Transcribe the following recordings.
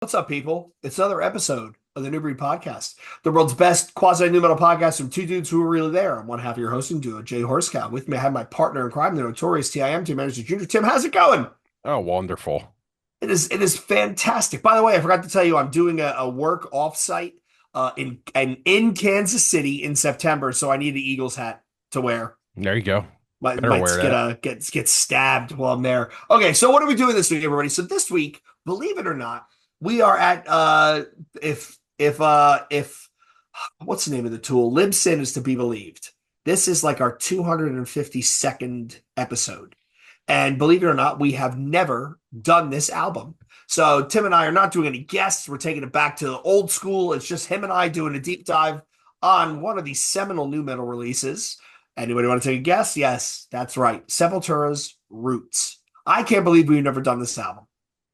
What's up, people? It's another episode of the New Breed Podcast, the world's best quasi-new metal podcast from two dudes who are really there. I'm one half of your hosting duo, Jay Horsecow. With me, I have my partner in crime, the notorious TIM Team Manager Junior. Tim, how's it going? Oh, wonderful. It is fantastic. By the way, I forgot to tell you, I'm doing a work offsite in Kansas City in September, so I need the Eagles hat to wear. There you go. Better Might wear get that. get stabbed while I'm there. Okay, so what are we doing this week, everybody? So this week, believe it or not, we are at if what's the name of the tool? Libsyn is to be believed. This is like our 252nd episode. And believe it or not, we have never done this album. So Tim and I are not doing any guests. We're taking it back to the old school. It's just him and I doing a deep dive on one of these seminal new metal releases. Anybody want to take a guess? Yes, that's right. Sepultura's Roots. I can't believe we've never done this album.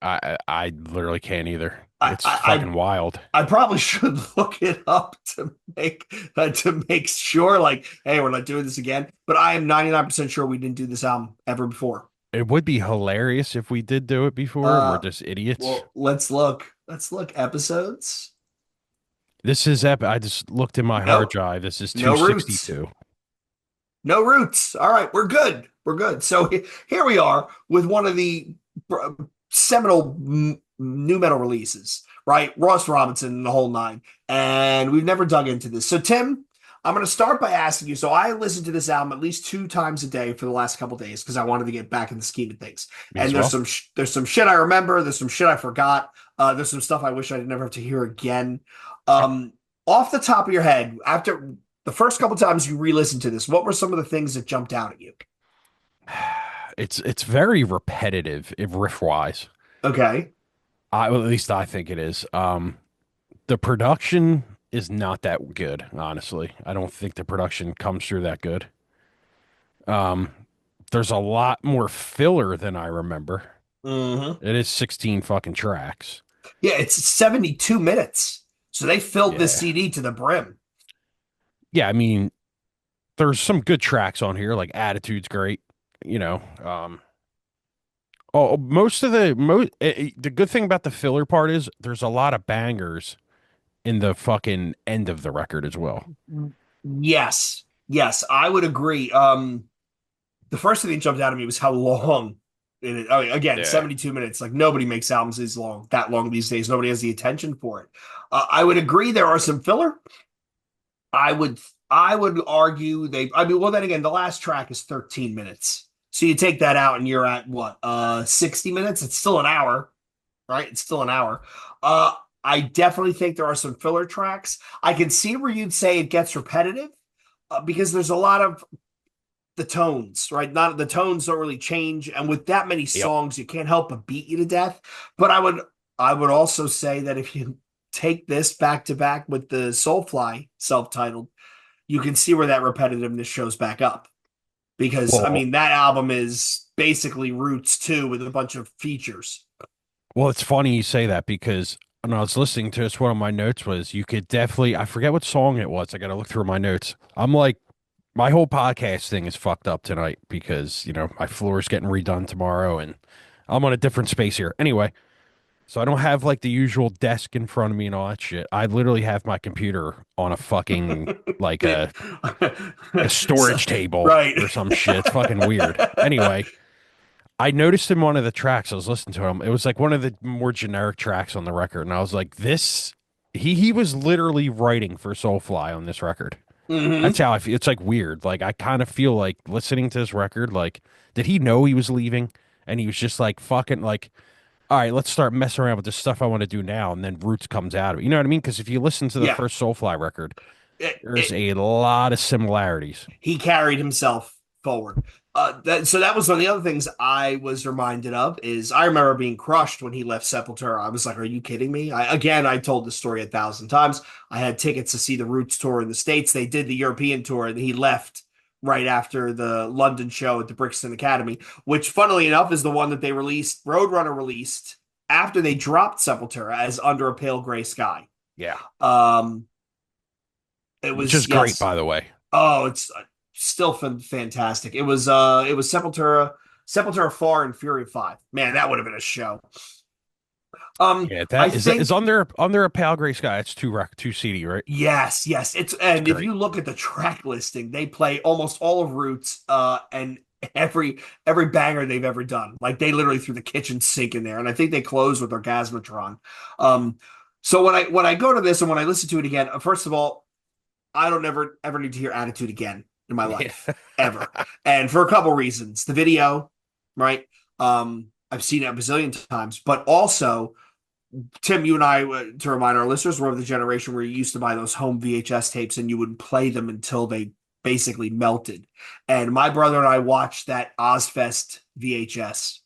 I literally can't either. I It's I fucking wild. I probably should look it up to make sure. Like, hey, we're not doing this again. But I am 99% sure we didn't do this album ever before. It would be hilarious if we did do it before and we're Uh, just idiots. well, let's look. Let's look episodes. This is I just looked in my hard Nope, drive. This is no roots. 262. No roots. All right, we're good. We're good. So here we are with one of the seminal new metal releases, right? Ross Robinson and the whole nine. And we've never dug into this. So, Tim, I'm going to start by asking you. So, I listened to this album at least two times a day for the last couple of days because I wanted to get back in the scheme of things. Me And as there's well. some shit I remember. There's some shit I forgot. There's some stuff I wish I'd never have to hear again. Off the top of your head, after the first couple times you re-listened to this, what were some of the things that jumped out at you? It's very repetitive if riff wise. Okay. Well, at least I think it is. The production is not that good, honestly. I don't think the production comes through that good. Um, there's a lot more filler than I remember. Hmm. It is 16 fucking tracks. Yeah, it's 72 minutes. So they filled this Yeah. CD to the brim. Yeah, I mean, there's some good tracks on here, like Attitude's great, you know. Most of the good thing about the filler part is there's a lot of bangers in the fucking end of the record as well. Yes. Yes, I would agree. The first thing that jumped out at me was how long I mean, again, Yeah. 72 minutes. Like nobody makes albums that long these days. Nobody has the attention for it. I would agree there are some filler. I would I would argue I mean, well then again, the last track is 13 minutes. So you take that out and you're at what, 60 minutes? It's still an hour, right? It's still an hour. Uh I definitely think there are some filler tracks. I can see where you'd say it gets repetitive because there's a lot of the tones, right? Not the tones don't really change, and with that many Yep. songs, you can't help but beat you to death. But I would also say that if you take this back to back with the Soulfly self-titled, you can see where that repetitiveness shows back up. Because I Well, mean, that album is basically Roots 2 with a bunch of features. well, it's funny you say that because when I was listening to this, one of my notes was you could definitely, I forget what song it was. I got to look through my notes. I'm like, my whole podcast thing is fucked up tonight because, my floor is getting redone tomorrow and I'm on a different space here. Anyway, so I don't have like the usual desk in front of me and all that shit. I literally have my computer on a fucking like a So, storage table right. or some shit. It's fucking weird. Anyway, I noticed in one of the tracks I was listening to him, it was like one of the more generic tracks on the record, and I was like, this he was literally writing for Soulfly on this record. That's Hmm. how I feel. It's like weird. Like I kind of feel like listening to this record, like, did he know he was leaving? And he was just like fucking like, all right, let's start messing around with this stuff I want to do now, and then Roots comes out of it. You know what I mean? Because if you listen to the Yeah. first Soulfly record, It, there's it, a lot of similarities. he carried himself forward. So that was one of the other things I was reminded of is I remember being crushed when he left Sepultura. I was like, "Are you kidding me?" I told this story 1,000 times. I had tickets to see the Roots tour in the States. They did the European tour, and he left right after the London show at the Brixton Academy, which, funnily enough, is the one that they released. Roadrunner released after they dropped Sepultura as Under a Pale Gray Sky. Yeah, Um, it which is was great, yes. by the way. Oh, it's still fantastic. It was Sepultura, Sepultura 4 and Fury 5. Man, that would have been a show. Yeah, I that is think under a Pale Gray Sky. It's two CD, right? yes, yes. It's It's and if great. you look at the track listing, they play almost all of Roots, and every banger they've ever done. Like they literally threw the kitchen sink in there, and I think they close with Orgasmatron. Um, so when I go to this and when I listen to it again, first of all, I don't ever need to hear Attitude again in my Yeah. life ever, and for a couple reasons. The video, right? I've seen it a bazillion times, but also Tim, you and I, to remind our listeners, were of the generation where you used to buy those home VHS tapes and you would play them until they basically melted. And my brother and I watched that Ozfest VHS.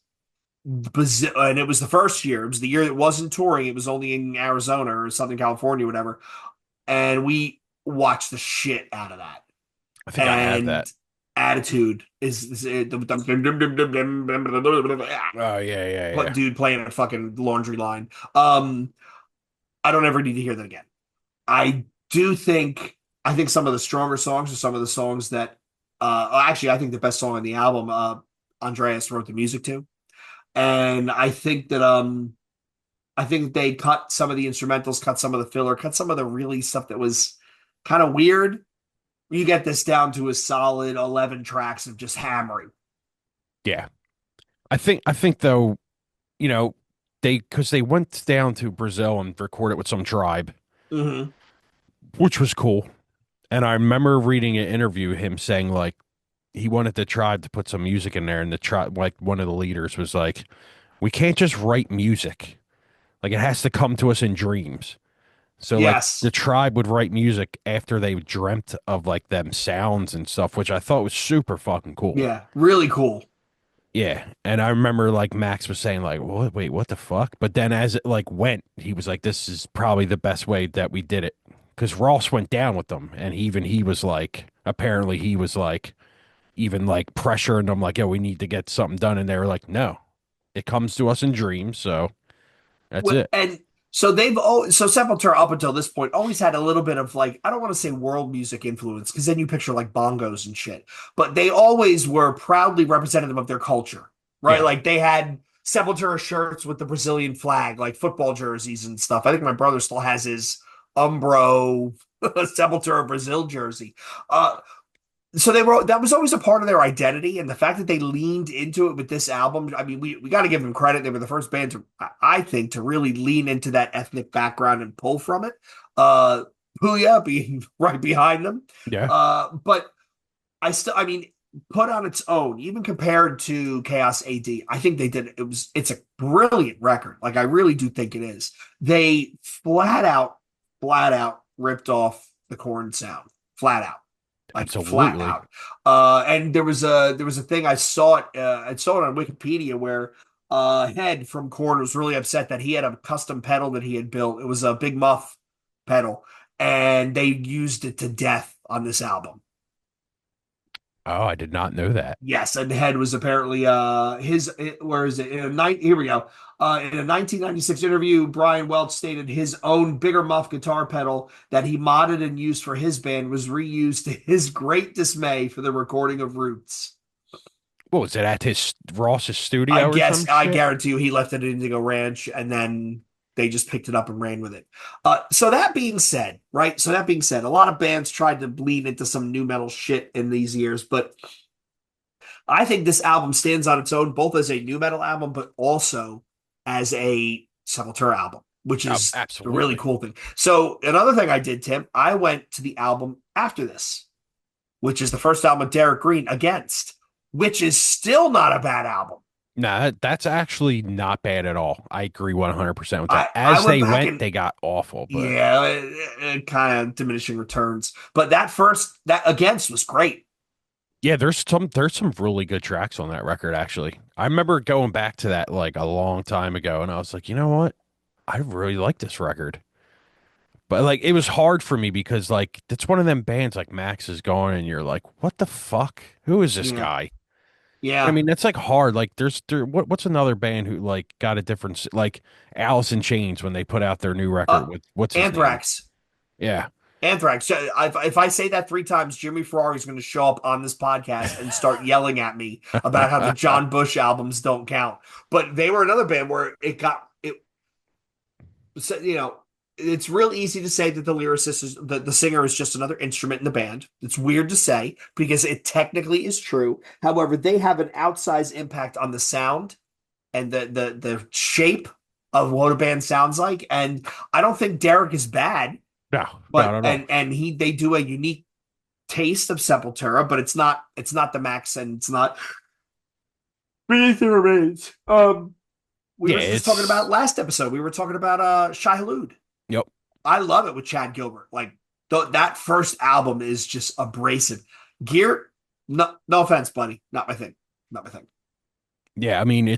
And it was the first year. It was the year it wasn't touring. It was only in Arizona or Southern California, whatever. And we watched the shit out of that. I think I have And that. Attitude is Oh yeah, yeah, what yeah. dude playing a fucking laundry line. Um, I don't ever need to hear that again. I do think I think some of the stronger songs are some of the songs that actually I think the best song on the album Andreas wrote the music to. And I think they cut some of the instrumentals, cut some of the filler, cut some of the really stuff that was kind of weird. You get this down to a solid 11 tracks of just hammering. Yeah. I think though, you know, because they went down to Brazil and recorded with some tribe, Hmm. which was cool. And I remember reading an interview him saying like he wanted the tribe to put some music in there, and the tribe, like one of the leaders, was like, "We can't just write music. Like it has to come to us in dreams." So like the Yes. tribe would write music after they dreamt of like them sounds and stuff, which I thought was super fucking cool. Yeah. Really cool. Yeah, and I remember like Max was saying like, "What? Wait, what the fuck?" But then as it like went, he was like, "This is probably the best way that we did it," because Ross went down with them, and even he was like, apparently he was like, even like pressuring them, like, "Yo, we need to get something done," and they were like, "No, it comes to us in dreams, so that's it." And so so Sepultura up until this point always had a little bit of like I don't want to say world music influence because then you picture like bongos and shit, but they always were proudly representative of their culture, right? Yeah, Like they had Sepultura shirts with the Brazilian flag, like football jerseys and stuff. I think my brother still has his Umbro Sepultura Brazil jersey. So they were that was always a part of their identity, and the fact that they leaned into it with this album, I mean, we got to give them credit. They were the first band to, I think, to really lean into that ethnic background and pull from it. uh Puya being right behind them. yeah, But I mean, put on its own, even compared to Chaos AD, I think they did it's a brilliant record. Like I really do think it is. They flat out ripped off the Corn sound. Flat out, like flat absolutely. out. And there was a thing I saw it on Wikipedia where Head from Korn was really upset that he had a custom pedal that he had built. It was a Big Muff pedal, and they used it to death on this album. Oh, I did not know that. Yes, and Head was apparently where is it? Here we go. In a 1996 interview, Brian Welch stated his own bigger muff guitar pedal that he modded and used for his band was reused to his great dismay for the recording of Roots. What was it at his Ross's studio or some I shit? guarantee you he left it at Indigo Ranch and then they just picked it up and ran with it. So that being said, right? So that being said, a lot of bands tried to bleed into some new metal shit in these years, but I think this album stands on its own, both as a new metal album, but also as a Sepultura album, which is the really Absolutely. cool thing. So another thing I did, Tim, I went to the album after this, which is the first album of Derek Green, Against, which is still not a bad album. Nah, that's actually not bad at all. I agree 100% with that. I As went they back went, and they got awful, but yeah, kind of diminishing returns. But that Against was great. yeah, there's some really good tracks on that record actually. I remember going back to that like a long time ago and I was like, "You know what? I really like this record." But like it was hard for me because like it's one of them bands like Max is gone and you're like, "What the fuck? Who is this Yeah, guy?" I yeah. mean, that's like hard. Like what's another band who like got a different like Alice in Chains when they put out their new Uh, record with what's his name? Anthrax. Yeah. Anthrax. If I say that three times, Jimmy Ferrari is going to show up on this podcast and start yelling at me about how the John Bush albums don't count. But they were another band where so, it's real easy to say that the lyricist is the singer is just another instrument in the band. It's weird to say because it technically is true. However, they have an outsized impact on the sound and the shape of what a band sounds like. And I don't think Derek is bad, No, not but at all. and they do a unique taste of Sepultura, but it's not the Max and it's not Beneath the Remains. We Yeah, were just talking about it's last episode. We were talking about Shai Hulud. yep. I love it with Chad Gilbert. Like that first album is just abrasive. Gear, no offense, buddy, not my thing. Not my thing. Yeah, I mean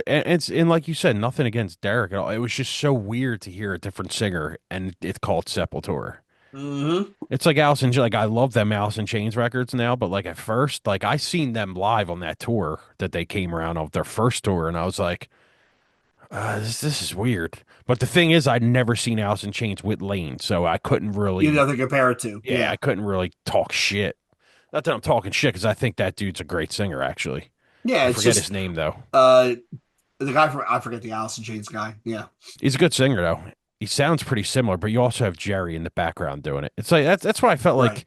and like you said, nothing against Derek at all. It was just so weird to hear a different singer, and it's called Sepultura. Mm-hmm. It's like like I love them Alice in Chains records now, but like at first, like I seen them live on that tour that they came around of their first tour, and I was like, this is weird. But the thing is, I'd never seen Alice in Chains with Lane, so I couldn't You really, know to compare it to. yeah, Yeah. I couldn't really talk shit. Not that I'm talking shit, because I think that dude's a great singer, actually. Yeah, I it's forget his just name though. uh the guy from I forget the Alice in Chains guy. Yeah. He's a good singer though. He sounds pretty similar, but you also have Jerry in the background doing it. It's like that's what I felt Right.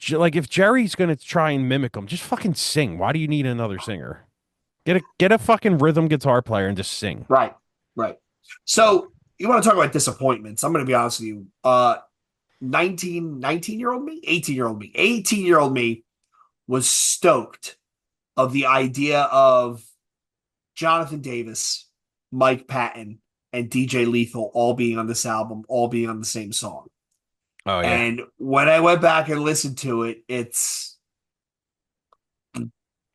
like. Like if Jerry's gonna try and mimic him, just fucking sing. Why do you need another singer? Get a fucking rhythm guitar player and just sing. Right. Right. So you want to talk about disappointments. I'm gonna be honest with you. 19-year-old me, 18-year-old me, 18-year-old me was stoked of the idea of Jonathan Davis, Mike Patton, and DJ Lethal all being on this album, all being on the same song. Oh yeah. And when I went back and listened to it, it's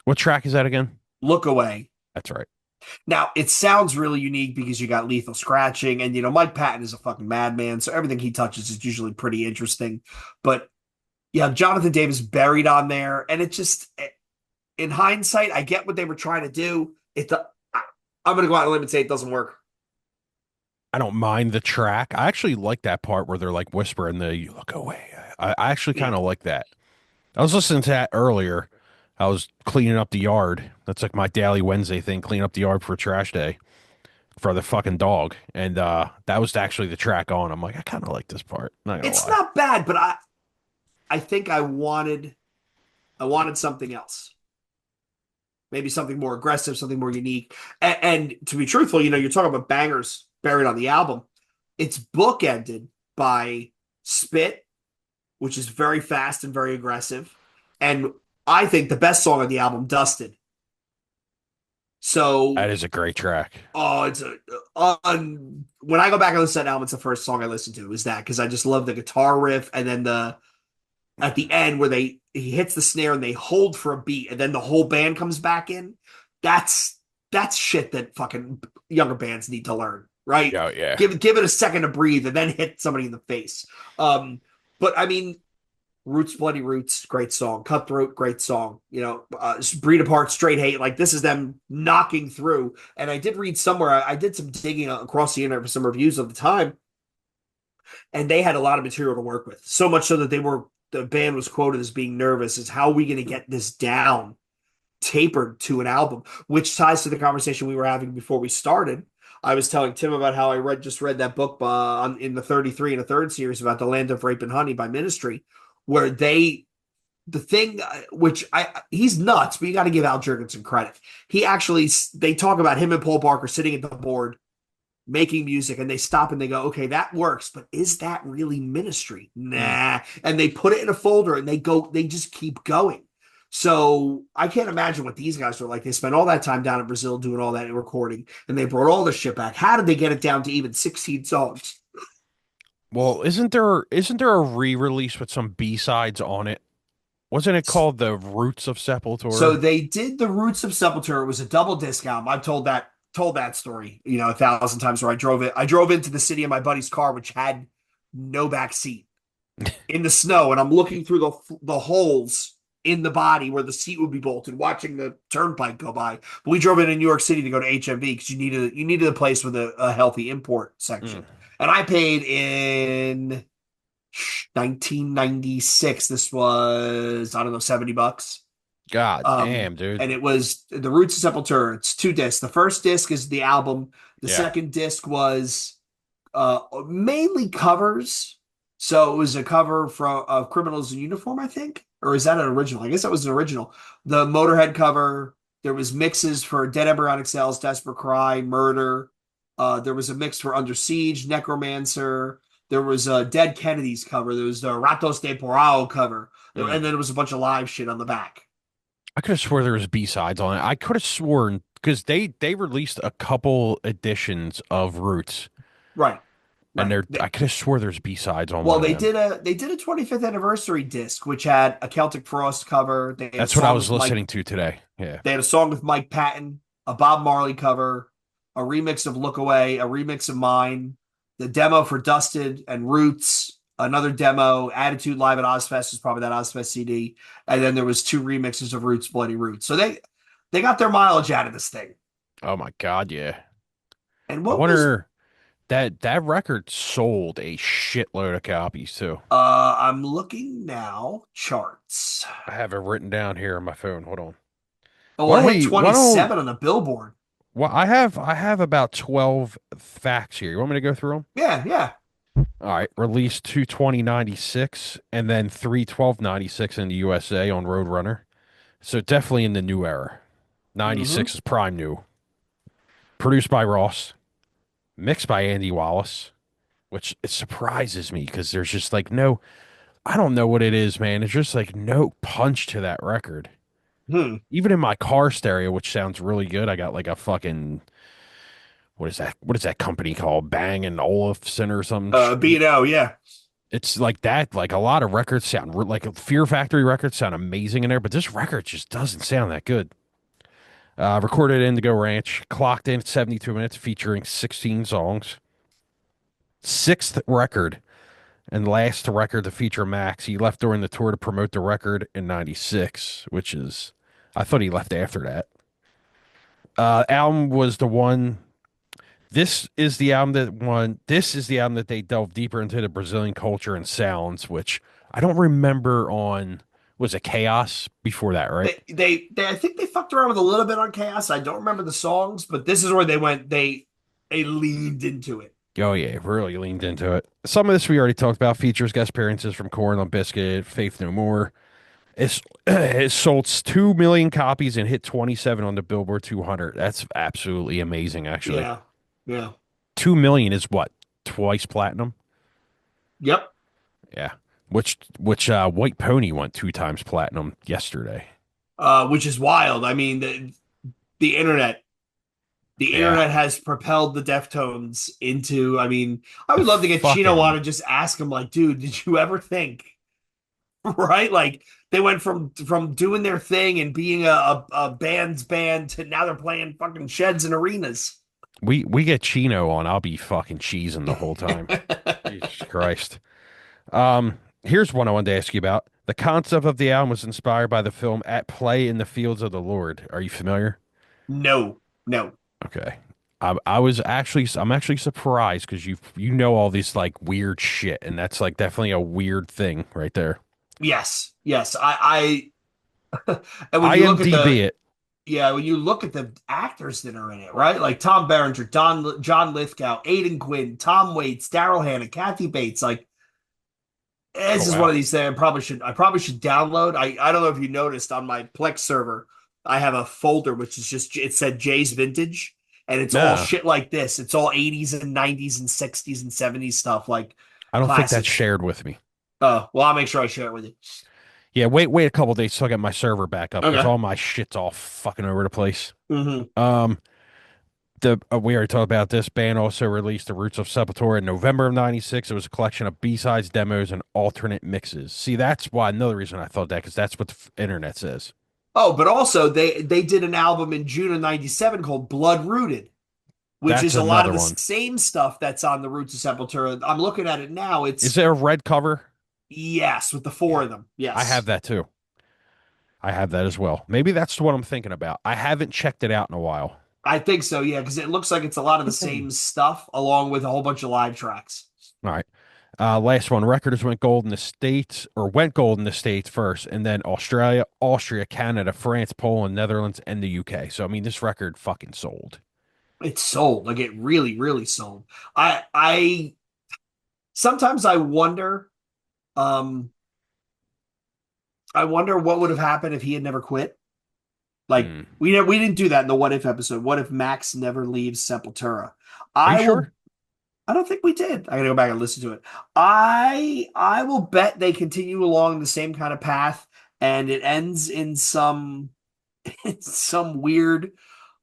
What track is that again? Look Away. That's right. Now, it sounds really unique because you got Lethal scratching, and Mike Patton is a fucking madman, so everything he touches is usually pretty interesting. But you have Jonathan Davis buried on there, and it just, in hindsight, I get what they were trying to do. I'm going to go out on a limb and say it doesn't work. I don't mind the track. I actually like that part where they're like whispering the "you look away." I actually kind Yeah. of like that. I was listening to that earlier. I was cleaning up the yard. That's like my daily Wednesday thing, clean up the yard for trash day for the fucking dog. And that was actually the track on. I'm like, I kind of like this part. Not gonna It's lie. not bad, but I think I wanted something else. Maybe something more aggressive, something more unique. And to be truthful, you're talking about bangers buried on the album. It's bookended by Spit, which is very fast and very aggressive. And I think the best song on the album, Dusted. That So, is a great track. oh, it's when I go back and listen to that album, it's the first song I listen to is that because I just love the guitar riff and then the at the end where he hits the snare and they hold for a beat and then the whole band comes back in. That's shit that fucking younger bands need to learn, right? Yeah, yeah. Give it a second to breathe and then hit somebody in the face. But I mean, Roots, Bloody Roots, great song. Cutthroat, great song. Breed Apart, Straight Hate. Like this is them knocking through. And I did read somewhere. I did some digging across the internet for some reviews of the time, and they had a lot of material to work with. So much so that the band was quoted as being nervous. Is how are we going to get this down, tapered to an album? Which ties to the conversation we were having before we started. I was telling Tim about how I just read that book in the 33 and a third series about the Land of Rape and Honey by Ministry, where the thing which he's nuts, but you got to give Al Jurgensen credit. They talk about him and Paul Barker sitting at the board making music, and they stop and they go, okay, that works, but is that really Ministry? Nah. And they put it in a folder and they just keep going. So I can't imagine what these guys are like. They spent all that time down in Brazil doing all that recording, and they brought all this shit back. How did they get it down to even 16 songs? Well, isn't there a re-release with some B-sides on it? Wasn't it called The Roots of So Sepultura? they did the Roots of Sepultura. It was a double disc album. I've told that story, 1,000 times. Where I drove into the city in my buddy's car, which had no back seat in the snow, and I'm looking through the holes in the body where the seat would be bolted, watching the turnpike go by. But we drove into New York City to go to HMV because you needed a place with a healthy import Mm. section, and I paid in 1996. This was, I don't know, $70. God damn, dude. And it was The Roots of Sepultura. It's two discs. The first disc is the album. The Yeah. second disc was mainly covers. So it was a cover from of Criminals in Uniform, I think, or is that an original? I guess that was an original. The Motorhead cover. There was mixes for Dead Embryonic Cells, Desperate Cry, Murder. There was a mix for Under Siege, Necromancer. There was a Dead Kennedys cover. There was the Ratos de Porao cover, Mm. and then there was a bunch of live shit on the back. I could have swore there was B-sides on it. I could have sworn because they released a couple editions of Roots, Right, and right. I could have swore there's B-sides on Well, one of them. they did a 25th anniversary disc, which had a Celtic Frost cover. They had a That's what I song was with Mike. listening to today. Yeah. They had a song with Mike Patton, a Bob Marley cover, a remix of Look Away, a remix of Mine, the demo for Dusted and Roots, another demo, Attitude Live at Ozfest is probably that Ozfest CD, and then there was two remixes of Roots, Bloody Roots. So they got their mileage out of this thing. Oh my God, yeah. And I what was wonder that record sold a shitload of copies too. I'm looking now, charts. I have it written down here on my phone. Hold on. Oh, Why well, it don't hit we? Why don't? 27 on the Billboard. Well, I have about 12 facts here. You want me to go through them? Yeah, yeah. All right. Released 2/20/96 and then 3/12/96 in the USA on Roadrunner. So definitely in the new era. Hmm. 96 is prime new. Produced by Ross, mixed by Andy Wallace, which it surprises me because there's just like no, I don't know what it is, man. It's just like no punch to that record. Hmm. Even in my car stereo, which sounds really good, I got like a fucking what is that? What is that company called? Bang and Olufsen or some shit. B&O, yeah. It's like that. Like a lot of records sound like Fear Factory records sound amazing in there, but this record just doesn't sound that good. Recorded at Indigo Ranch, clocked in at 72 minutes, featuring 16 songs. Sixth record and last record to feature Max. He left during the tour to promote the record in '96, which is, I thought he left after that. Album was the one. This is the album that won. This is the album that they delved deeper into the Brazilian culture and sounds, which I don't remember on. Was it Chaos before that, right? I think they fucked around with a little bit on Chaos. I don't remember the songs, but this is where they went. They leaned into it. Oh yeah, really leaned into it. Some of this we already talked about. Features guest appearances from Korn on Biscuit, Faith No More. It sold 2 million copies and hit 27 on the Billboard 200. That's absolutely amazing, actually. Yeah, yeah, 2 million is what? Twice platinum? yep. Yeah. Which White Pony went 2 times platinum yesterday. Which is wild. I mean, the internet, the Yeah. internet has propelled the Deftones into. I mean, I The would love to get Chino on fucking and just ask him, like, dude, did you ever think, right? Like they went from doing their thing and being a band's band to now they're playing fucking sheds and arenas. we get Chino on, I'll be fucking cheesing the whole time. Jesus Christ. Here's one I wanted to ask you about. The concept of the album was inspired by the film At Play in the Fields of the Lord. Are you familiar? No, no. Okay. I'm actually surprised because you know all these like weird shit, and that's like definitely a weird thing right there. Yes, yes. And when you look at IMDb the it. yeah, when you look at the actors that are in it, right? Like Tom Berenger, John Lithgow, Aidan Quinn, Tom Waits, Daryl Hannah, Kathy Bates. Like Oh this is one wow. of these things I probably should download. I don't know if you noticed on my Plex server, I have a folder which is just it said Jay's Vintage, and it's all Nah, shit like this. It's all 80s and 90s and 60s and 70s stuff, like I don't think that's classics. shared with me. Oh, well, I'll make sure I share it with you. Yeah, wait a couple days till I get my server back up because Okay. all my shit's all fucking over the place. Hmm. Um, the we already talked about this. Band also released the Roots of Sepultura in November of '96. It was a collection of B-sides, demos, and alternate mixes. See, that's why another reason I thought that because that's what the internet says. Oh, but also they did an album in June of '97 called Blood Rooted, which That's is a lot of another the one. same stuff that's on the Roots of Sepultura. I'm looking at it now. Is It's there a red cover? yes, with the four Yeah, of them. I have Yes. that too. I have that as well. Maybe that's what I'm thinking about. I haven't checked it out in a while. I think so, yeah, because it looks like it's a lot of the same stuff along with a whole bunch of live tracks. All right. Last one. Records went gold in the States, or went gold in the States first, and then Australia, Austria, Canada, France, Poland, Netherlands, and the UK. So, I mean, this record fucking sold. It sold. Like it really, really sold. I sometimes um I wonder what would have happened if he had never quit. Like Mm. we didn't do that in the What If episode. What if Max never leaves Sepultura? Are you I will sure? I don't think we did. I gotta go back and listen to it. I will bet they continue along the same kind of path and it ends in some in some weird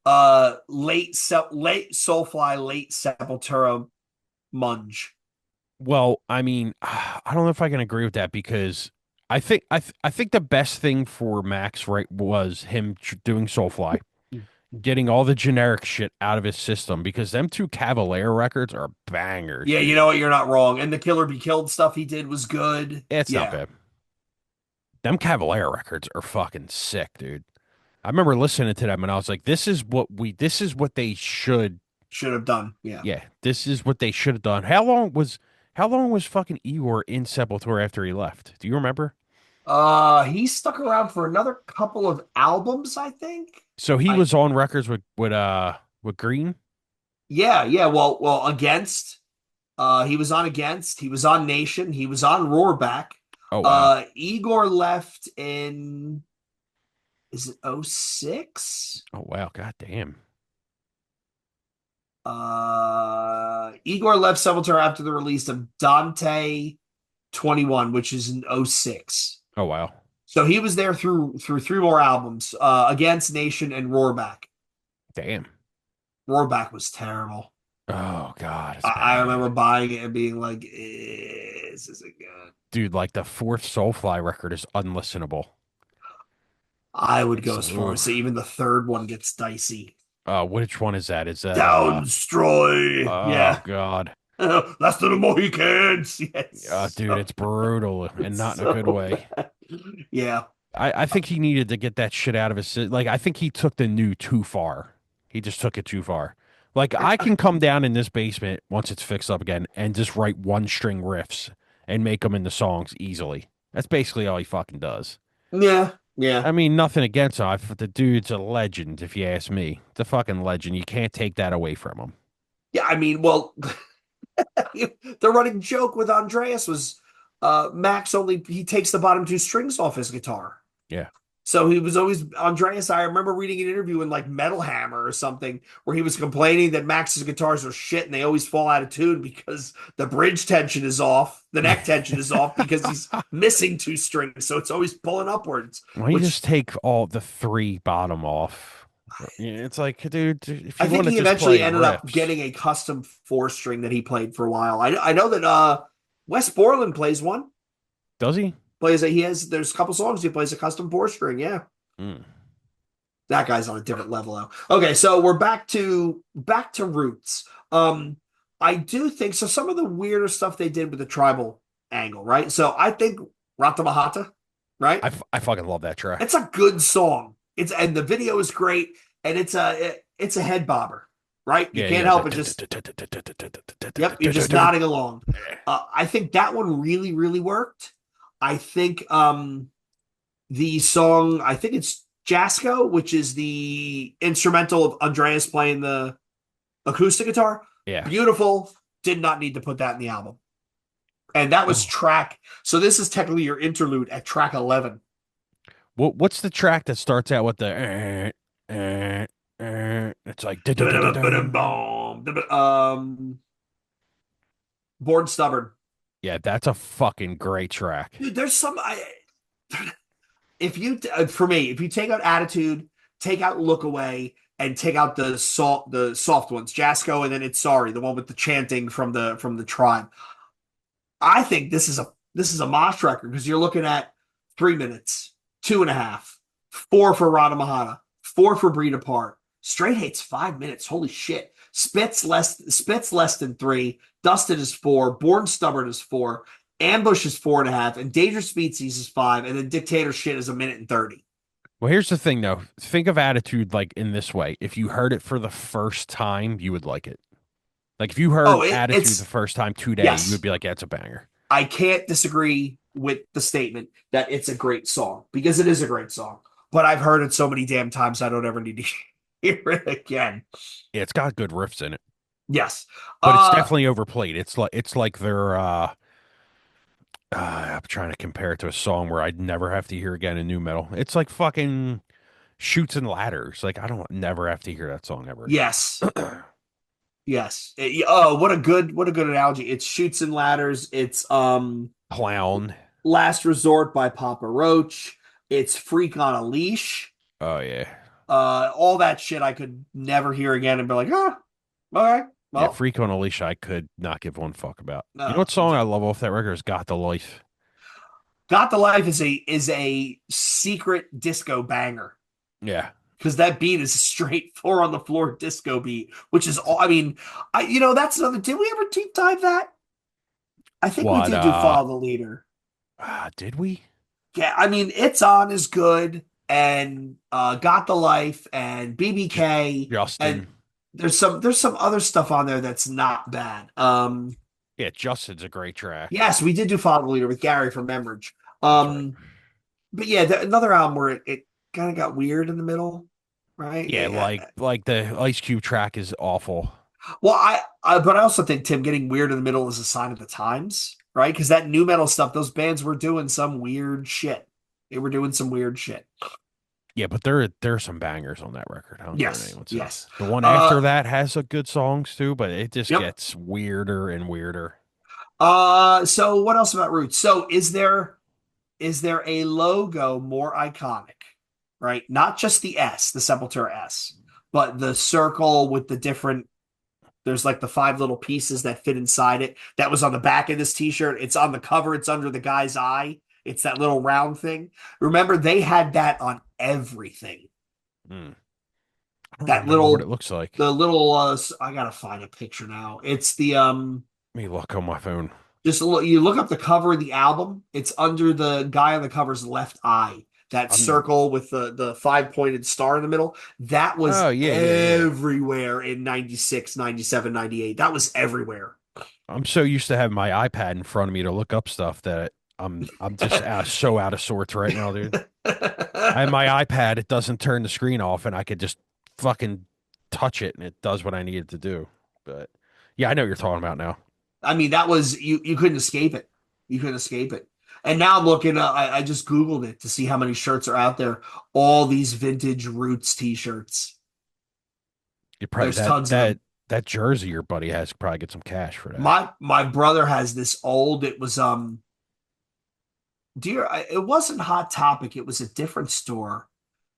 late Soulfly, late Sepultura munge. Well, I mean, I don't know if I can agree with that because I think the best thing for Max right was him doing Soulfly, getting all the generic shit out of his system because them two Cavalier records are bangers, Yeah, you know dude. what? You're not wrong. And the Killer Be Killed stuff he did was good. It's not Yeah, bad. Them Cavalier records are fucking sick, dude. I remember listening to them and I was like, this is what they should, should have done. Yeah. yeah, this is what they should have done. How long was fucking Igor in Sepultura after he left? Do you remember? He stuck around for another couple of albums, I think. So he I was on records with Green. yeah. Well, Against. He was on Against. He was on Nation. He was on Roarback. Oh wow. Igor left in is it '06? Oh wow. God damn. Igor left Sepultura after the release of Dante 21, which is in '06. Oh wow. So he was there through three more albums, Against, Nation, and Roarback. Damn. Roarback was terrible. Oh God, it's I remember bad. buying it and being like, this isn't good. Dude, like the fourth Soulfly record is unlistenable. I would It's go as far as say even the third one gets dicey. which one is that? Is that Downstroy. oh Yeah. God. Last of the Mohicans. Yes. Dude, it's brutal and It's not in a good so way. bad. Yeah. I think he needed to get that shit out of his like I think he took the new too far. He just took it too far. Like I can come down in this basement once it's fixed up again and just write one string riffs and make them into songs easily. That's basically all he fucking does. Yeah. Yeah. I mean, nothing against him. The dude's a legend, if you ask me. It's a fucking legend. You can't take that away from him. Yeah. I mean, well, the running joke with Andreas was Max only he takes the bottom two strings off his guitar. Yeah. So he was always Andreas. I remember reading an interview in like Metal Hammer or something where he was complaining that Max's guitars are shit and they always fall out of tune because the bridge tension is off, the neck tension is off because he's missing two strings, so it's always pulling upwards. Why you just Which take all the three bottom off? Yeah, it's like, dude, if I you think want to he just eventually play ended up riffs, getting a custom four string that he played for a while. I know that Wes Borland plays one. does he? Plays a he has there's a couple songs he plays a custom four string. Yeah. Mm. That guy's on a different level though. Okay, so we're back to roots. I do think so. Some of the weirder stuff they did with the tribal angle, right? So I think Rata Mahata, right? I fucking love that track. It's a good song. It's and the video is great, and it's a head bobber, right? You Yeah, can't yeah. help it. Just yep, you're just nodding along. I think that one really really worked. I think the song I think it's Jasko, which is the instrumental of Andreas playing the acoustic guitar. Yeah. Beautiful. Did not need to put that in the album. And that was Oh. track. So this is technically your interlude at track 11. What's the track that starts out with the it's like Born Stubborn. yeah, that's a fucking great track. Dude, there's if you for me, if you take out attitude, take out look away, and take out the soft ones, Jasko, and then it's sorry, the one with the chanting from the tribe. I think this is a mosh record because you're looking at 3 minutes, 2.5, four for Rana Mahana, four for Breed Apart. Straight Hate's 5 minutes. Holy shit. Spit's less than three. Dusted is four. Born Stubborn is four. Ambush is 4.5, and Dangerous Species is five, and then Dictator Shit is 1 minute and 30. Well, here's the thing though. Think of attitude like in this way. If you heard it for the first time, you would like it. Like if you Oh, heard attitude the it's first time today, you would yes. be like, yeah, it's a banger. I can't disagree with the statement that it's a great song because it is a great song. But I've heard it so many damn times I don't ever need to. hear it again. Yeah, it's got good riffs in it, Yes. but it's Uh definitely overplayed. It's like their I'm trying to compare it to a song where I'd never have to hear again in new metal. It's like fucking Shoots and Ladders. Like I don't never have to hear that song ever again. yes. Yes. Oh, what a good analogy. It's Shoots and Ladders. It's Clown. Last Resort by Papa Roach. It's Freak on a Leash. Oh yeah. All that shit I could never hear again and be like, ah, okay, Yeah, well, Freak on a Leash I could not give one fuck about. You know no. what song I love off that record is Got the Life. Got the Life is a secret disco banger Yeah. because that beat is a straight four on the floor disco beat, which is all. I mean, that's another. Did we ever deep dive that? I think we What did do Follow the Leader. did we? Yeah, I mean, It's On is good, and Got the Life and J- BBK, and Justin. there's some other stuff on there that's not bad. Yeah, Justin's a great track. Yes, we did do Follow the Leader with Gary from Memridge. That's right. But yeah, another album where it kind of got weird in the middle, right? Yeah, like the Ice Cube track is awful. Well, but I also think Tim getting weird in the middle is a sign of the times, right? Because that new metal stuff, those bands were doing some weird shit. They were doing some weird shit. Yeah, but there are some bangers on that record. I don't care what Yes, anyone says. yes. The one Uh, after that has a good songs too, but it just yep. gets weirder and weirder. So what else about Roots? So is there a logo more iconic, right? Not just the S, the Sepultura S, but the circle with the different. There's like the five little pieces that fit inside it. That was on the back of this t-shirt. It's on the cover. It's under the guy's eye. It's that little round thing. Remember, they had that on everything. Hmm. I don't That remember what it little, looks like. the little. I gotta find a picture now. It's the Let me look on my phone. Just look, you look up the cover of the album. It's under the guy on the cover's left eye. That I'm circle with the five pointed star in the middle. That Oh was yeah, yeah, yeah. everywhere in 96, 97, 98. That was everywhere. I'm so used to having my iPad in front of me to look up stuff that I'm just so out of sorts right now, dude. I have my iPad, it doesn't turn the screen off, and I could just fucking touch it and it does what I need it to do. But yeah, I know what you're talking about now. I mean, that was you couldn't escape it. You couldn't escape it. And now I'm looking, I just Googled it to see how many shirts are out there. All these vintage Roots t-shirts. You probably There's tons of them. that jersey your buddy has could probably get some cash for that. My brother has this old, it was dear, it wasn't Hot Topic, it was a different store.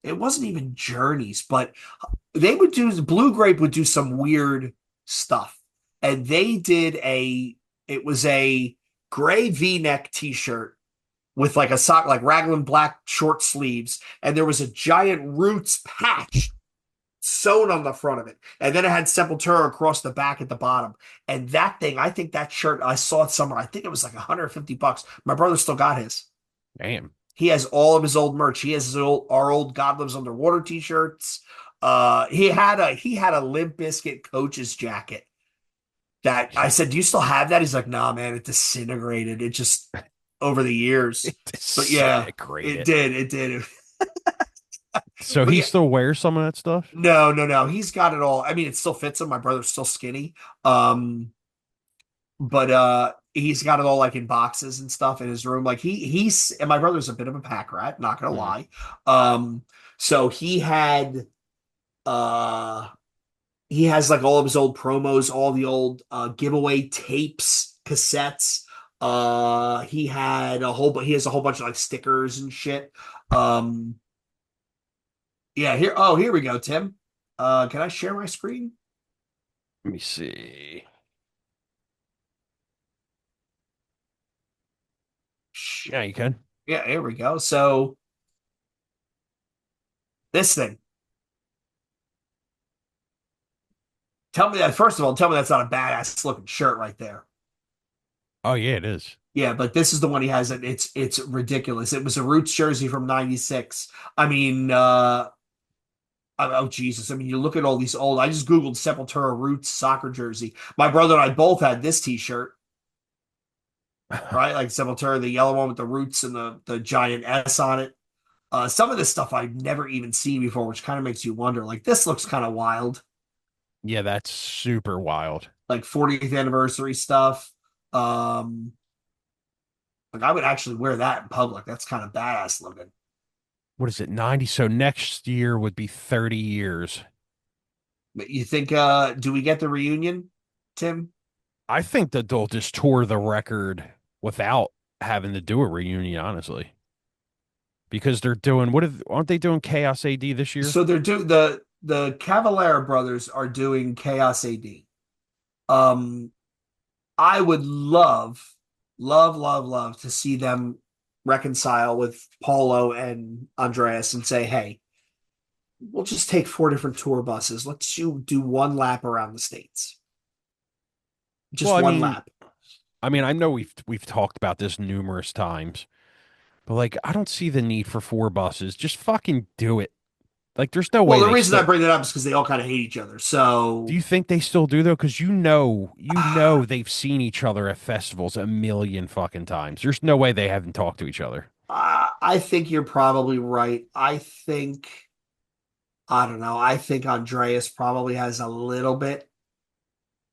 It wasn't even Journeys, but they would do Blue Grape would do some weird stuff. And they did it was a gray V-neck t-shirt with like a sock, like raglan black short sleeves, and there was a giant Roots patch sewn on the front of it. And then it had Sepultura across the back at the bottom. And that thing, I think that shirt, I saw it somewhere. I think it was like $150. My brother still got his. Damn. He has all of his old merch. He has our old God Lives Underwater t-shirts. He had a Limp Bizkit coach's jacket that I said, "Do you still have that?" He's like, "Nah, man, it disintegrated. It just over the years." It But yeah, it disintegrated. did. It did. So But he yeah, still wears some of that stuff? no, no, no. He's got it all. I mean, it still fits him. My brother's still skinny. But he's got it all like in boxes and stuff in his room. Like he's and my brother's a bit of a pack rat, not gonna Mm. lie. Um, so uh he has like all of his old promos, all the old giveaway tapes, cassettes. He has a whole bunch of like stickers and shit. Um, yeah, here we go, Tim. Can I share my screen? Let me see. Yeah, you can. Yeah, here we go. So this thing. Tell me that first of all, tell me that's not a badass looking shirt right there. Oh yeah, it is. Yeah, but this is the one he has, and it's ridiculous. It was a Roots jersey from '96. I mean, oh Jesus! I mean, you look at all these old. I just googled Sepultura Roots soccer jersey. My brother and I both had this T-shirt, right? Like Sepultura, the yellow one with the Roots and the giant S on it. Some of this stuff I've never even seen before, which kind of makes you wonder. Like this looks kind of wild, Yeah, that's super wild. like 40th anniversary stuff. Um, like I would actually wear that in public. That's kind of badass looking. What is it, 90? So next year would be 30 years. But you think, do we get the reunion, Tim? I think that they'll just tour the record without having to do a reunion, honestly. Because they're doing aren't they doing Chaos AD this year? So they're the Cavallera brothers are doing Chaos AD. Um, I would love to see them reconcile with Paulo and Andreas and say, hey, we'll just take four different tour buses. Let's you do one lap around the states. Well, Just one lap. I know we've talked about this numerous times, but like I don't see the need for four buses. Just fucking do it. Like there's no Well, way the they reason I still bring that up is because they all kind of hate each other. Do So you think they still do though? Because you know they've seen each other at festivals a million fucking times. There's no way they haven't talked to each other. I think you're probably right. I don't know. I think Andreas probably has little bit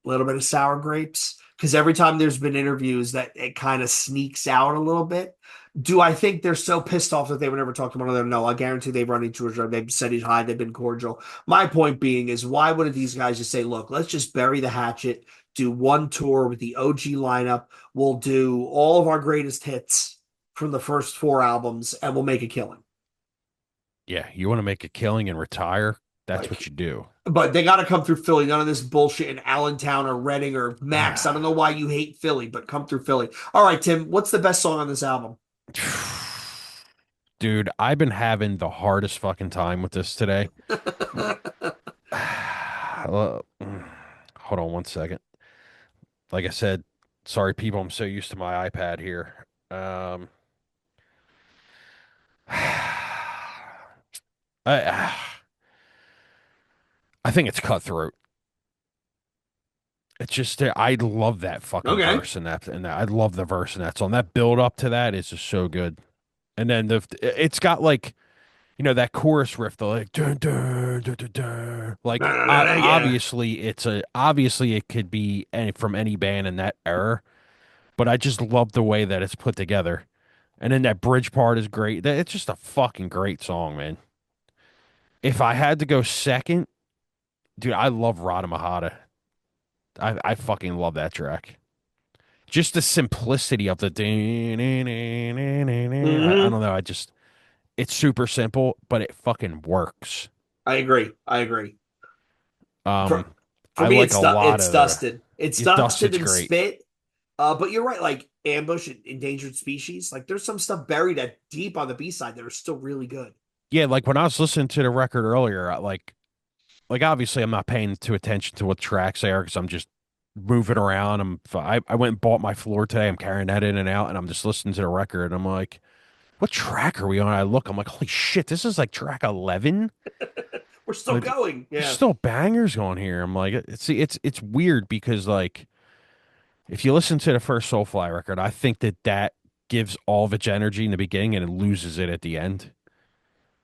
of sour grapes because every time there's been interviews that it kind of sneaks out a little bit. Do I think they're so pissed off that they would never talk to one another? No, I guarantee they've run into each other. They've said he's high. They've been cordial. My point being is, why wouldn't these guys just say, "Look, let's just bury the hatchet, do one tour with the OG lineup. We'll do all of our greatest hits from the first four albums, and we'll make a killing." Yeah, you want to make a killing and retire? That's what Like, you do. but they got to come through Philly. None of this bullshit in Allentown or Reading or Max. I don't know why you hate Philly, but come through Philly. All right, Tim, what's the best song on this album? Dude, I've been having the hardest fucking time with this today. Hold on one second. Like I said, sorry people, I'm so used to my iPad here. I I think it's Cutthroat. It's just I love that fucking Okay. verse and that I love the verse in that song. That build up to that is just so good. And then it's got like that chorus riff, the like dun, dun, dun, dun, dun. No, Like no, no, no, yeah. obviously it could be from any band in that era, but I just love the way that it's put together. And then that bridge part is great. It's just a fucking great song, man. If I had to go second, dude, I love Rada Mahata. I fucking love that track. Just the simplicity of the I Hmm. don't know. It's super simple, but it fucking works. I agree. I agree. For Um, for I me, like a lot it's of the dusted. It's it dusted Dusted's and great. spit. But you're right. Like Ambush and Endangered Species. Like there's some stuff buried at deep on the B side that are still really good. Yeah, like when I was listening to the record earlier, like obviously I'm not paying too attention to what tracks they are because I'm just moving around. I went and bought my floor today. I'm carrying that in and out, and I'm just listening to the record. And I'm like, what track are we on? I look, I'm like, holy shit, this is like track 11. We're still Like, going. there's Yeah. still bangers on here. I'm like, it's weird because like if you listen to the first Soulfly record, I think that gives all of its energy in the beginning and it loses it at the end.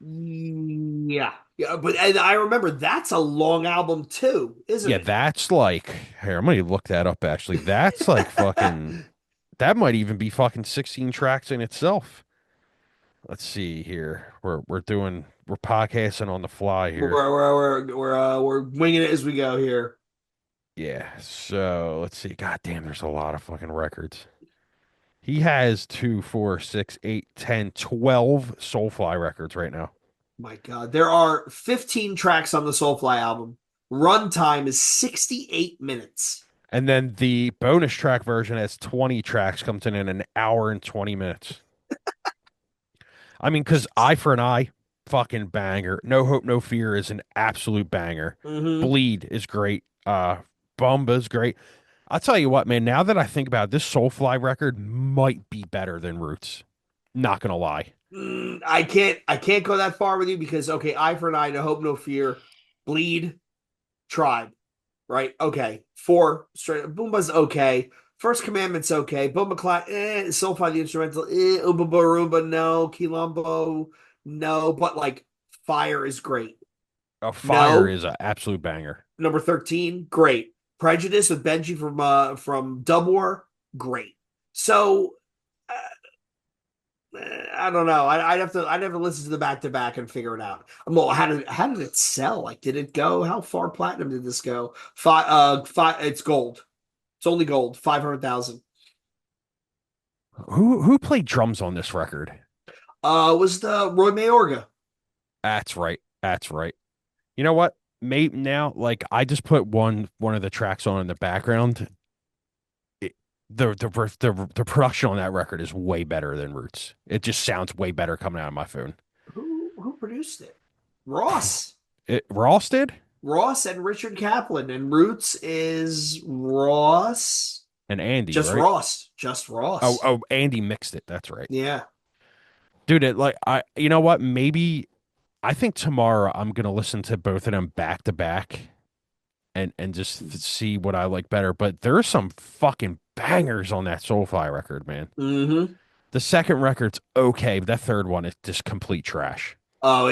Yeah. Yeah, but and I remember that's a long album too, isn't Yeah, it? that's like here, I'm gonna look that up actually. That's like fucking that might even be fucking 16 tracks in itself. Let's see here. We're podcasting on the fly here. We're winging it as we go here. Yeah, so let's see. God damn, there's a lot of fucking records. He has 2, 4, 6, 8, 10, 12 Soulfly records right now. My God, there are 15 tracks on the Soulfly album. Runtime is 68 minutes. And then the bonus track version has 20 tracks, comes in an hour and 20 minutes. I mean, because Eye for an Eye, fucking banger. No Hope, No Fear is an absolute banger. Mm-hmm. Bleed is great. Bumba's great. I'll tell you what, man, now that I think about it, this Soulfly record might be better than Roots. Not gonna lie. I can't go that far with you because okay, Eye for an Eye, No Hope, No Fear, Bleed, Tribe, right? Okay, four straight. Boomba's okay. First Commandment's okay. Boomba Clat, Soulfly the instrumental, Oomba Roomba, no. Quilombo, No, but like Fire is great. A Fire No. is an absolute banger. Number 13, great. Prejudice with Benji from Dub War, great. So I don't know. I'd have to listen to the back to back and figure it out. Well, how did it sell? Like, did it go? How far platinum did this go? Five. It's gold. It's only gold. 500,000. Who played drums on this record? Was the Roy Mayorga? That's right. That's right. You know what? Maybe now, like I just put one of the tracks on in the background. It, the production on that record is way better than Roots. It just sounds way better coming out of my phone. Who produced it? Ross. Ross did Ross and Richard Kaplan. And Roots is Ross. and Andy, Just right? Ross. Just Oh, Ross. oh, Andy mixed it. That's right, Yeah. dude. It like I, you know what? Maybe I think tomorrow I'm gonna listen to both of them back to back and just see what I like better. But there's some fucking bangers on that Soulfly record, man. Mm-hmm. The second record's okay, but that third one is just complete trash. Oh,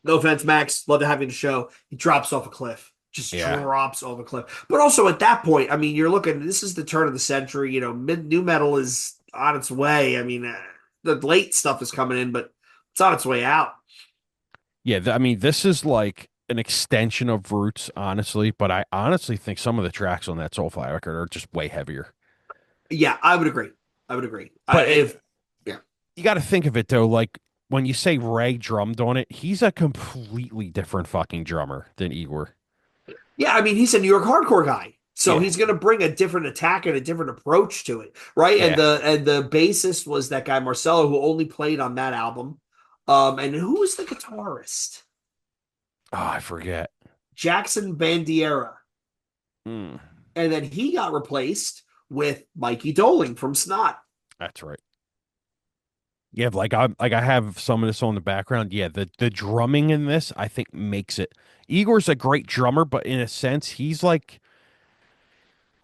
no offense, Max. Love to have you on the show. He drops off a cliff. Just Yeah. drops off a cliff. But also at that point, I mean, you're looking, this is the turn of the century. New metal is on its way. I mean, the late stuff is coming in, but it's on its way out. Yeah, I mean, this is like an extension of Roots, honestly, but I honestly think some of the tracks on that Soulfly record are just way heavier. Yeah, I would agree. I would agree. But If Yeah, you got to think of it though, like when you say Ray drummed on it, he's a completely different fucking drummer than Igor. yeah, I mean, he's a New York hardcore guy. So Yeah, he's going to bring a different attack and a different approach to it, right? And yeah. the bassist was that guy Marcelo who only played on that album. And who was the guitarist? Oh, I forget. Jackson Bandiera. Mm, And then he got replaced with Mikey Doling from Snot. that's right. Yeah, like I have some of this on the background. Yeah, the drumming in this I think makes it. Igor's a great drummer, but in a sense, he's like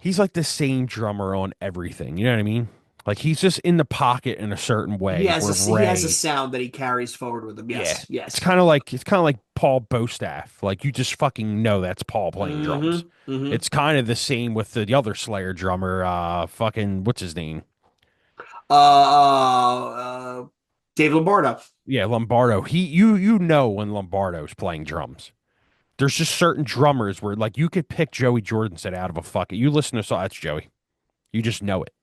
the same drummer on everything. You know what I mean? Like he's just in the pocket in a certain He way. has Where he has a Ray, sound that he carries forward with him. yeah, Yes, it's yes. kind of like Paul Bostaff. Like you just fucking know that's Paul playing drums. Mm-hmm. Mm-hmm. It's kind of the same with the other Slayer drummer. Fucking what's his name? Dave Lombardo. Yeah, Lombardo. You know when Lombardo's playing drums. There's just certain drummers where like you could pick Joey Jordison out of a fucking. You listen to that's Joey. You just know it.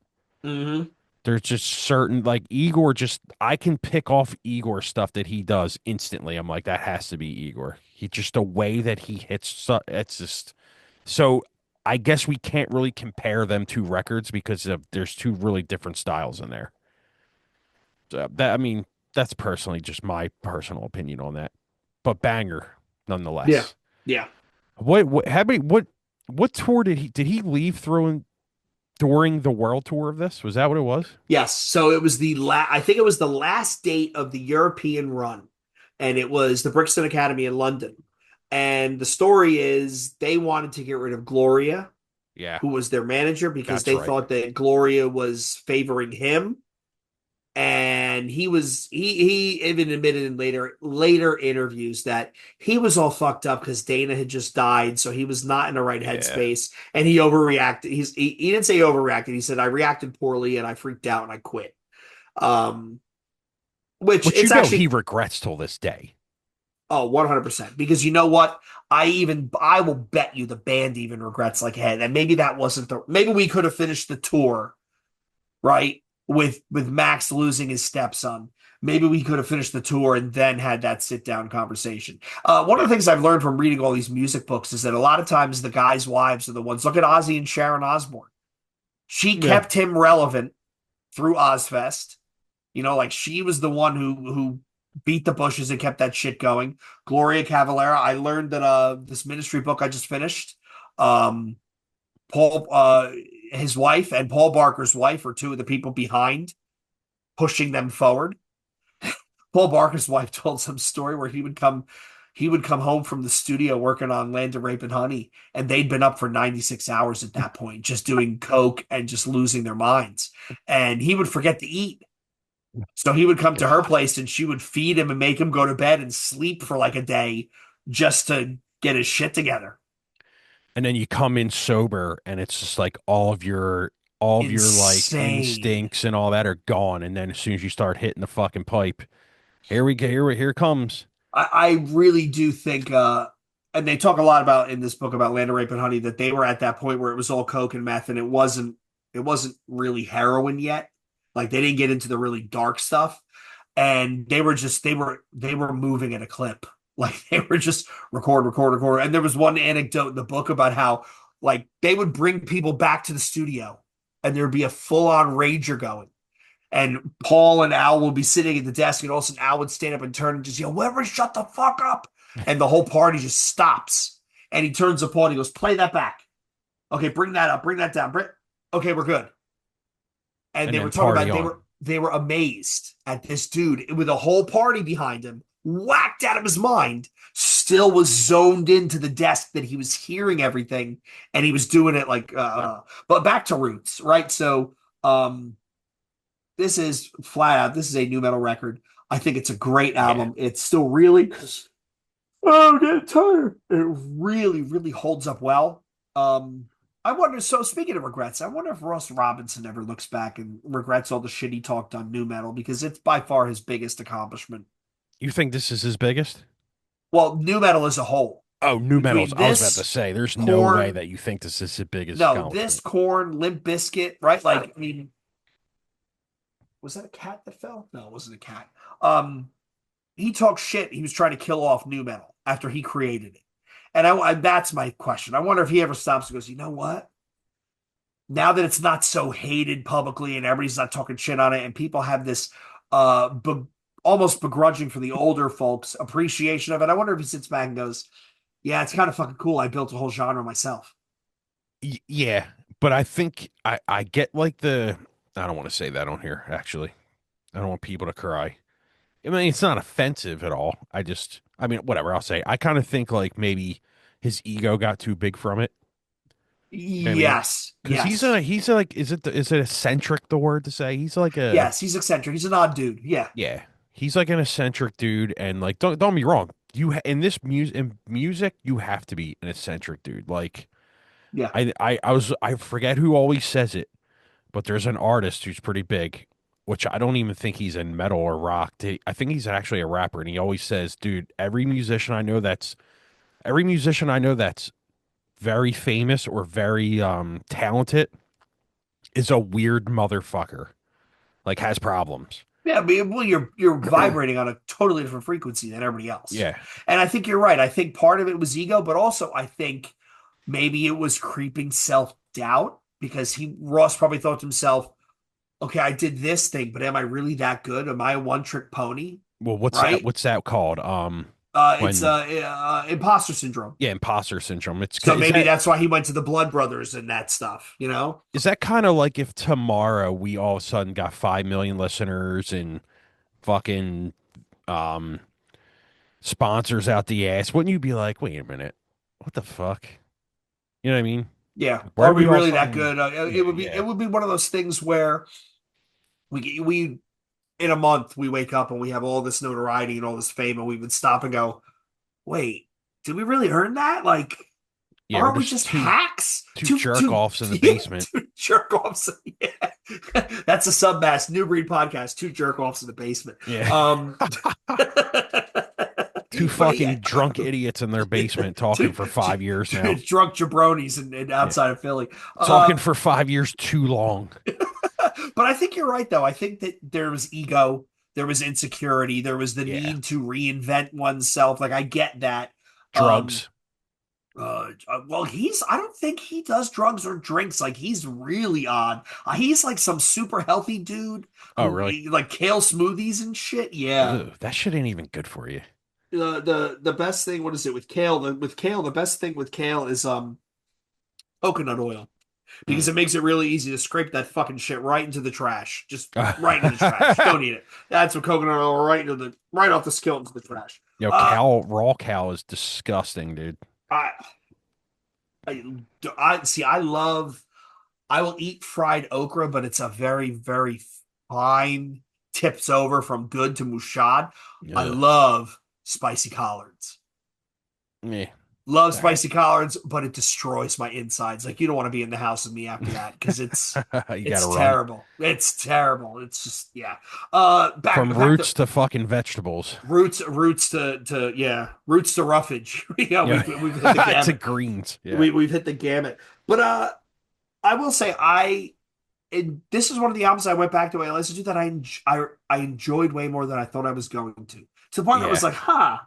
Mm-hmm. There's just certain like Igor. Just I can pick off Igor stuff that he does instantly. I'm like that has to be Igor. He just the way that he hits. It's just so. I guess we can't really compare them two records because there's two really different styles in there. So that I mean that's personally just my personal opinion on that, but banger Yeah. nonetheless. Yeah. How many what tour did he leave throwing during the world tour of this? Was that what it was? Yes. So it was I think it was the last date of the European run, and it was the Brixton Academy in London. And the story is they wanted to get rid of Gloria, Yeah, who was their manager, because that's they right. thought that Gloria was favoring him. And he even admitted in later interviews that he was all fucked up because Dana had just died, so he was not in the right Yeah. headspace, and he overreacted. He didn't say overreacted. He said I reacted poorly and I freaked out and I quit. Um, which Which it's he actually regrets till this day. 100%, because you know what? I will bet you the band even regrets like, hey, that maybe that wasn't maybe we could have finished the tour right? With Max losing his stepson. Maybe we could have finished the tour and then had that sit down conversation. One of Yeah. the things I've learned from reading all these music books is that a lot of times the guys' wives are the ones. Look at Ozzy and Sharon Osbourne. She Yeah. kept him relevant through Ozfest. Like she was the one who beat the bushes and kept that shit going. Gloria Cavalera. I learned that this ministry book I just finished. Um, Paul, his wife and Paul Barker's wife are two of the people behind pushing them forward. Paul Barker's wife told some story where he would come home from the studio working on Land of Rape and Honey, and they'd been up for 96 hours at that point, just doing coke and just losing their minds. And he would forget to eat. So he would come to her God. place and she would feed him and make him go to bed and sleep for like a day just to get his shit together. And then you come in sober and it's just like all of your like Insane. instincts and all that are gone. And then as soon as you start hitting the fucking pipe, here we go, here it comes. I really do think and they talk a lot about in this book about Land of Rape and Honey that they were at that point where it was all coke and meth and it wasn't really heroin yet. Like they didn't get into the really dark stuff. And they were moving at a clip. Like they were just record, record, record. And there was one anecdote in the book about how like they would bring people back to the studio and there'd be a full-on rager going. And Paul and Al will be sitting at the desk, and all of a sudden Al would stand up and turn and just yell, "Whoever, shut the fuck up!" And the whole party just stops. And he turns to Paul and he goes, "Play that back. Okay, bring that up, bring that down. Okay, we're good." And And they were then talking party about on. they were amazed at this dude with a whole party behind him, whacked out of his mind, still was zoned into the desk that he was hearing everything, and he was doing it like but back to roots, right? So this is flat out, this is a new metal record. I think it's a great Yeah. album. It's still really oh, I'm getting tired. It really, really holds up well. Um, I wonder. So speaking of regrets, I wonder if Ross Robinson ever looks back and regrets all the shit he talked on new metal because it's by far his biggest accomplishment. You think this is his biggest? Well, new metal as a whole, Oh, new metals. between I was about to this, say, there's no way Corn, that you think this is his biggest no, this accomplishment. Corn, Limp Biscuit, right? Like, I mean, was that a cat that fell? No, it wasn't a cat. Um, he talked shit. He was trying to kill off new metal after he created it. And that's my question. I wonder if he ever stops and goes, you know what? Now that it's not so hated publicly and everybody's not talking shit on it, and people have this almost begrudging for the older folks appreciation of it, I wonder if he sits back and goes, yeah, it's kind of fucking cool. I built a whole genre myself. Yeah, but I think I get like the I don't want to say that on here actually. I don't want people to cry. I mean, it's not offensive at all. I mean, whatever, I'll say. I kind of think like maybe his ego got too big from it. You know what I mean? Yes, Because yes, he's a, like, is it eccentric the word to say? He's like a, yes. He's eccentric. He's an odd dude. Yeah, yeah, he's like an eccentric dude. And like, don't get me wrong. In this music, you have to be an eccentric dude. Like, yeah. I forget who always says it, but there's an artist who's pretty big, which I don't even think he's in metal or rock. I think he's actually a rapper, and he always says, "Dude, every musician I know that's very famous or very talented is a weird motherfucker, like has problems." Yeah, but well, you're vibrating on a totally different frequency than everybody else. Yeah, And I think you're right. I think part of it was ego, but also I think maybe it was creeping self-doubt because Ross probably thought to himself, okay, I did this thing, but am I really that good? Am I a one-trick pony? well, Right? what's that called? It's When imposter syndrome. yeah, imposter syndrome. So maybe that's why he went to the Blood Brothers and that stuff, you know? is that kind of like if tomorrow we all of a sudden got 5 million listeners and fucking um sponsors out the ass, wouldn't you be like, wait a minute, what the fuck? You know what I mean? Yeah. Where Are are we we all really that sudden? good? Yeah, It yeah, would be one of those things where we in a month we wake up and we have all this notoriety and all this fame and we would stop and go, wait, did we really earn that? Like, yeah. We're aren't we just just hacks? two jerk offs in the Yeah, basement. two jerk offs. Yeah. That's a submass new breed podcast, two jerk offs in the basement. Yeah, two But yeah, fucking drunk idiots in their basement talking two, for two, 5 years two now. drunk jabronis and Yeah, outside of Philly. talking for 5 years too long. But I think you're right, though. I think that there was ego, there was insecurity, there was the Yeah, need to reinvent oneself. Like I get that. Um, drugs. well, I don't think he does drugs or drinks. Like he's really odd. He's like some super healthy dude Oh, who really? like kale smoothies and shit. Yeah. Ugh, that shit ain't even good for you. The best thing, what is it with kale? With kale, the best thing with kale is coconut oil because Mm. it makes it really easy to scrape that fucking shit right into the trash. Just right into the trash. Don't eat it. That's what coconut oil right off the skillet into the trash. Yo, Uh raw cow is disgusting, dude. I I, I see I will eat fried okra, but it's a very, very fine tips over from good to mushad. I Yeah. love spicy collards. Yeah. Love All right. spicy collards, but it destroys my insides. Like you don't want to be in the house with me after that because it's You got to it's run terrible. It's terrible. It's just yeah. from Back to roots to fucking vegetables. roots to roughage. Yeah, Yeah. we've hit the To gamut. greens. Yeah. We've hit the gamut. But I will say this is one of the albums I went back to. I listened to that I enjoyed way more than I thought I was going to the point where it was Yeah. like, huh,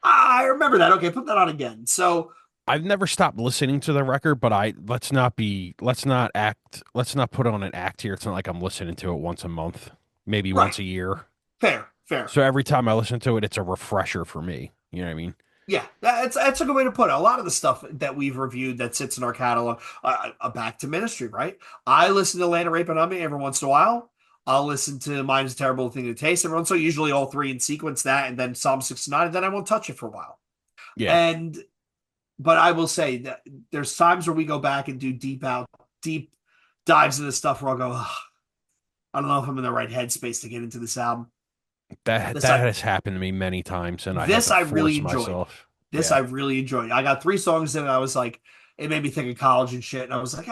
I remember that. Okay, put that on again. So I've never stopped listening to the record, but let's not put on an act here. It's not like I'm listening to it once a month, maybe right, once a year. fair. So every time I listen to it, it's a refresher for me. You know what I mean? Yeah, that's a good way to put it. A lot of the stuff that we've reviewed that sits in our catalog, back to ministry, right? I listen to Land of Rape and Hummy every once in a while. I'll listen to Mine is a Terrible Thing to Taste every once in a while, usually all three in sequence, that and then Psalm 69, and then I won't touch it for a while. Yeah. And but I will say that there's times where we go back and do deep dives into stuff where I'll go, "Ugh, I don't know if I'm in the right headspace to get into this album. This That I has happened to me many times, and I had this to I really force enjoyed. myself. This Yeah. I really enjoyed. I got three songs in and I was like, it made me think of college and shit. And I was like,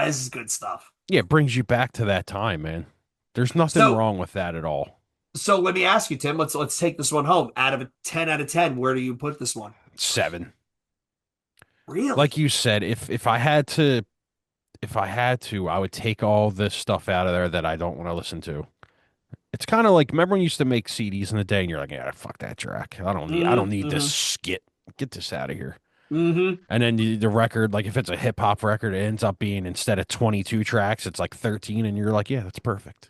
this is good stuff. Yeah, it brings you back to that time, man. There's nothing So wrong with that at all. so let me ask you, Tim, let's take this one home. Out of a 10 out of 10, where do you put this one? 7. Really? Like you said, if I had to, I would take all this stuff out of there that I don't want to listen to. It's kind of like remember when you used to make CDs in the day and you're like, yeah, fuck that track. I don't need this Mm-hmm. skit. Get this out of here. Mm-hmm. And then the record, like if it's a hip hop record, it ends up being instead of 22 tracks, it's like 13 and you're like, yeah, that's perfect.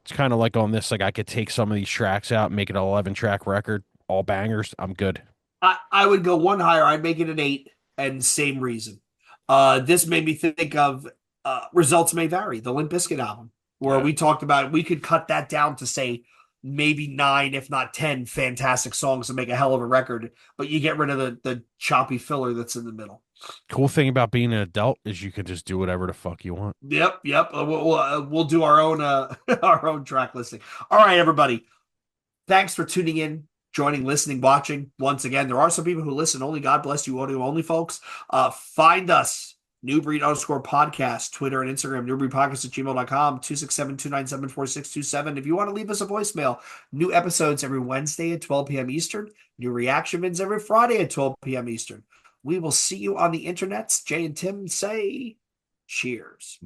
It's kind of like on this, like I could take some of these tracks out, make it an 11-track record, all bangers. I'm good. I would go one higher. I'd make it an 8, and same reason. This made me think of Results May Vary, the Limp Bizkit album, where Yeah. we talked about we could cut that down to say maybe 9, if not 10, fantastic songs to make a hell of a record, but you get rid of the choppy filler that's in the middle. Cool thing about being an adult is you can just do whatever the fuck you want. Yep. We'll do our own our own track listing. All right, everybody. Thanks for tuning in, joining, listening, watching. Once again, there are some people who listen only. God bless you, audio only, folks. Find us, New Breed _ podcast, Twitter and Instagram, newbreedpodcast at gmail.com, 267-297-4627. If you want to leave us a voicemail, new episodes every Wednesday at 12 p.m. Eastern, new reaction vids every Friday at 12 p.m. Eastern. We will see you on the internets. Jay and Tim say cheers.